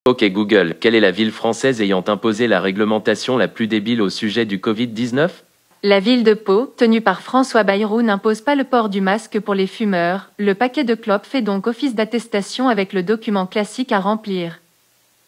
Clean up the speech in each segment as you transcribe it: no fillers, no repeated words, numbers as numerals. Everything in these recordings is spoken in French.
Ok Google, quelle est la ville française ayant imposé la réglementation la plus débile au sujet du Covid-19? La ville de Pau, tenue par François Bayrou, n'impose pas le port du masque pour les fumeurs. Le paquet de clopes fait donc office d'attestation avec le document classique à remplir.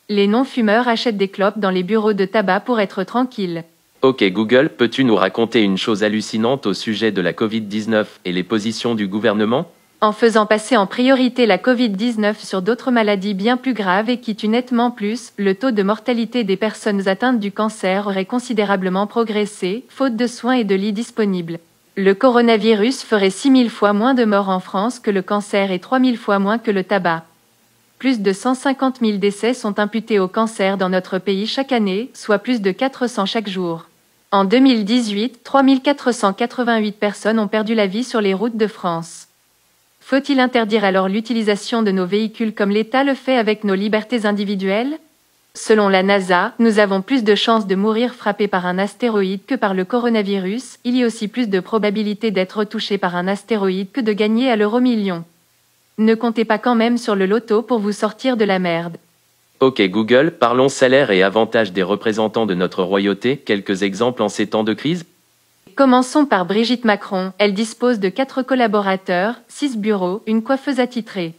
Les non-fumeurs achètent des clopes dans les bureaux de tabac pour être tranquilles. Ok Google, peux-tu nous raconter une chose hallucinante au sujet de la Covid-19 et les positions du gouvernement? En faisant passer en priorité la Covid-19 sur d'autres maladies bien plus graves et qui tuent nettement plus, le taux de mortalité des personnes atteintes du cancer aurait considérablement progressé, faute de soins et de lits disponibles. Le coronavirus ferait 6000 fois moins de morts en France que le cancer et 3000 fois moins que le tabac. Plus de 150 000 décès sont imputés au cancer dans notre pays chaque année, soit plus de 400 chaque jour. En 2018, 3488 personnes ont perdu la vie sur les routes de France. Faut-il interdire alors l'utilisation de nos véhicules comme l'État le fait avec nos libertés individuelles? Selon la NASA, nous avons plus de chances de mourir frappés par un astéroïde que par le coronavirus. Il y a aussi plus de probabilité d'être touché par un astéroïde que de gagner à l'euro-million. Ne comptez pas quand même sur le loto pour vous sortir de la merde. Ok Google, parlons salaire et avantages des représentants de notre royauté, quelques exemples en ces temps de crise? Commençons par Brigitte Macron. Elle dispose de 4 collaborateurs, 6 bureaux, une coiffeuse attitrée.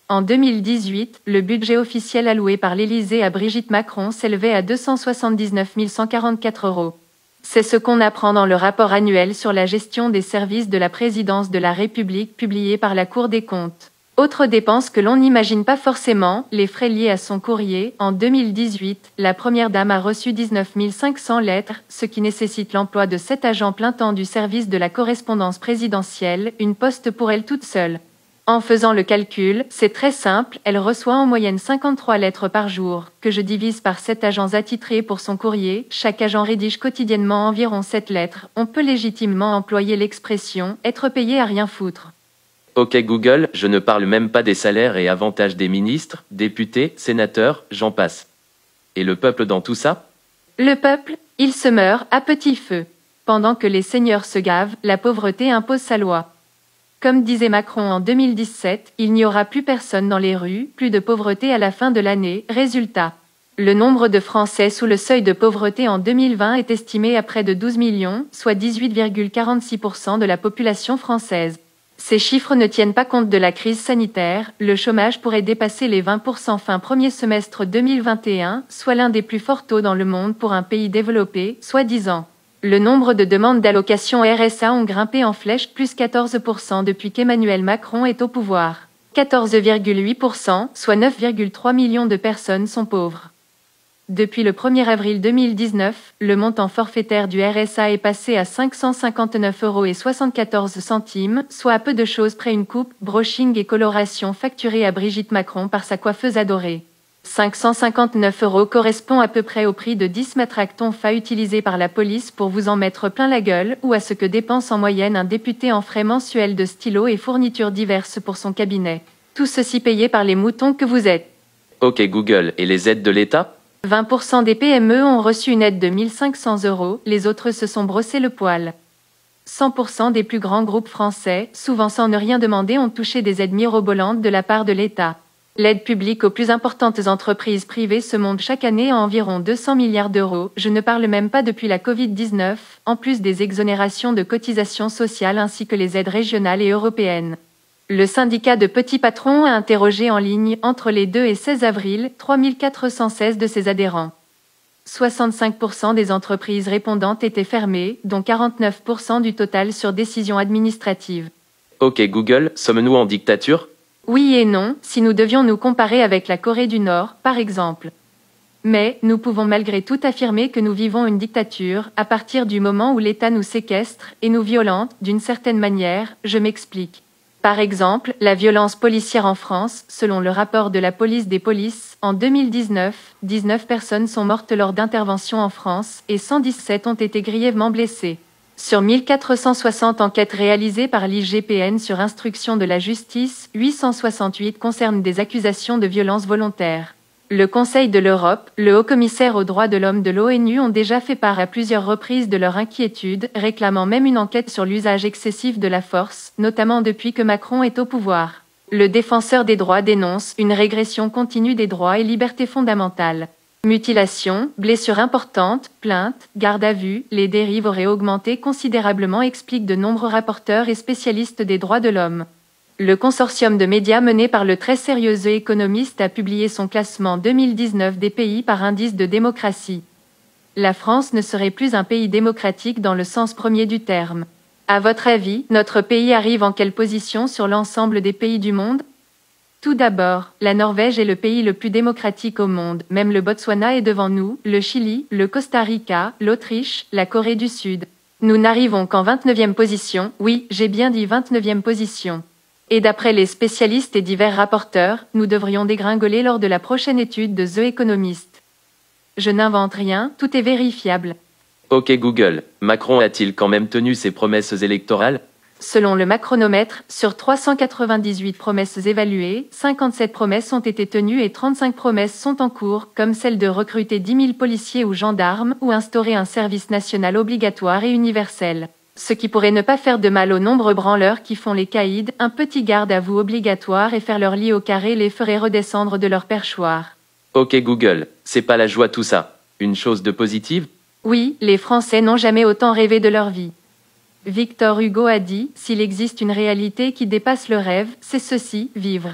En 2018, le budget officiel alloué par l'Élysée à Brigitte Macron s'élevait à 279 144 €. C'est ce qu'on apprend dans le rapport annuel sur la gestion des services de la présidence de la République publié par la Cour des comptes. Autre dépense que l'on n'imagine pas forcément, les frais liés à son courrier. En 2018, la première dame a reçu 19 500 lettres, ce qui nécessite l'emploi de 7 agents plein temps du service de la correspondance présidentielle, une poste pour elle toute seule. En faisant le calcul, c'est très simple, elle reçoit en moyenne 53 lettres par jour, que je divise par 7 agents attitrés pour son courrier. Chaque agent rédige quotidiennement environ 7 lettres. On peut légitimement employer l'expression « être payé à rien foutre ». Ok Google, je ne parle même pas des salaires et avantages des ministres, députés, sénateurs, j'en passe. Et le peuple dans tout ça? Le peuple, il se meurt à petit feu. Pendant que les seigneurs se gavent, la pauvreté impose sa loi. Comme disait Macron en 2017, il n'y aura plus personne dans les rues, plus de pauvreté à la fin de l'année. Résultat. Le nombre de Français sous le seuil de pauvreté en 2020 est estimé à près de 12 millions, soit 18,46% de la population française. Ces chiffres ne tiennent pas compte de la crise sanitaire. Le chômage pourrait dépasser les 20% fin premier semestre 2021, soit l'un des plus forts taux dans le monde pour un pays développé, soi-disant. Le nombre de demandes d'allocation RSA ont grimpé en flèche, plus 14% depuis qu'Emmanuel Macron est au pouvoir. 14,8%, soit 9,3 millions de personnes sont pauvres. Depuis le 1er avril 2019, le montant forfaitaire du RSA est passé à 559,74 €, soit à peu de choses près une coupe, brushing et coloration facturée à Brigitte Macron par sa coiffeuse adorée. 559 € correspond à peu près au prix de 10 matraques tonfa utilisés par la police pour vous en mettre plein la gueule, ou à ce que dépense en moyenne un député en frais mensuels de stylos et fournitures diverses pour son cabinet. Tout ceci payé par les moutons que vous êtes. Ok Google, et les aides de l'État? 20% des PME ont reçu une aide de 1500 €, les autres se sont brossé le poil. 100% des plus grands groupes français, souvent sans ne rien demander, ont touché des aides mirobolantes de la part de l'État. L'aide publique aux plus importantes entreprises privées se monte chaque année à environ 200 milliards d'euros, je ne parle même pas depuis la Covid-19, en plus des exonérations de cotisations sociales ainsi que les aides régionales et européennes. Le syndicat de petits patrons a interrogé en ligne, entre les 2 et 16 avril, 3416 de ses adhérents. 65% des entreprises répondantes étaient fermées, dont 49% du total sur décision administrative. Ok Google, sommes-nous en dictature? Oui et non, si nous devions nous comparer avec la Corée du Nord, par exemple. Mais, nous pouvons malgré tout affirmer que nous vivons une dictature, à partir du moment où l'État nous séquestre et nous violente, d'une certaine manière, je m'explique. Par exemple, la violence policière en France, selon le rapport de la police des polices, en 2019, 19 personnes sont mortes lors d'interventions en France et 117 ont été grièvement blessées. Sur 1460 enquêtes réalisées par l'IGPN sur instruction de la justice, 868 concernent des accusations de violence volontaire. Le Conseil de l'Europe, le haut-commissaire aux droits de l'homme de l'ONU ont déjà fait part à plusieurs reprises de leur inquiétude, réclamant même une enquête sur l'usage excessif de la force, notamment depuis que Macron est au pouvoir. Le défenseur des droits dénonce une régression continue des droits et libertés fondamentales. Mutilation, blessures importantes, plaintes, garde à vue, les dérives auraient augmenté considérablement, expliquent de nombreux rapporteurs et spécialistes des droits de l'homme. Le consortium de médias mené par le très sérieux The Economist a publié son classement 2019 des pays par indice de démocratie. La France ne serait plus un pays démocratique dans le sens premier du terme. À votre avis, notre pays arrive en quelle position sur l'ensemble des pays du monde ? Tout d'abord, la Norvège est le pays le plus démocratique au monde, même le Botswana est devant nous, le Chili, le Costa Rica, l'Autriche, la Corée du Sud. Nous n'arrivons qu'en 29e position, oui, j'ai bien dit 29e position. Et d'après les spécialistes et divers rapporteurs, nous devrions dégringoler lors de la prochaine étude de The Economist. Je n'invente rien, tout est vérifiable. Ok Google, Macron a-t-il quand même tenu ses promesses électorales? Selon le Macronomètre, sur 398 promesses évaluées, 57 promesses ont été tenues et 35 promesses sont en cours, comme celle de recruter 10 000 policiers ou gendarmes ou instaurer un service national obligatoire et universel. Ce qui pourrait ne pas faire de mal aux nombreux branleurs qui font les caïds, un petit garde à vous obligatoire et faire leur lit au carré les ferait redescendre de leur perchoir. Ok Google, c'est pas la joie tout ça. Une chose de positive? Oui, les Français n'ont jamais autant rêvé de leur vie. Victor Hugo a dit, s'il existe une réalité qui dépasse le rêve, c'est ceci, vivre.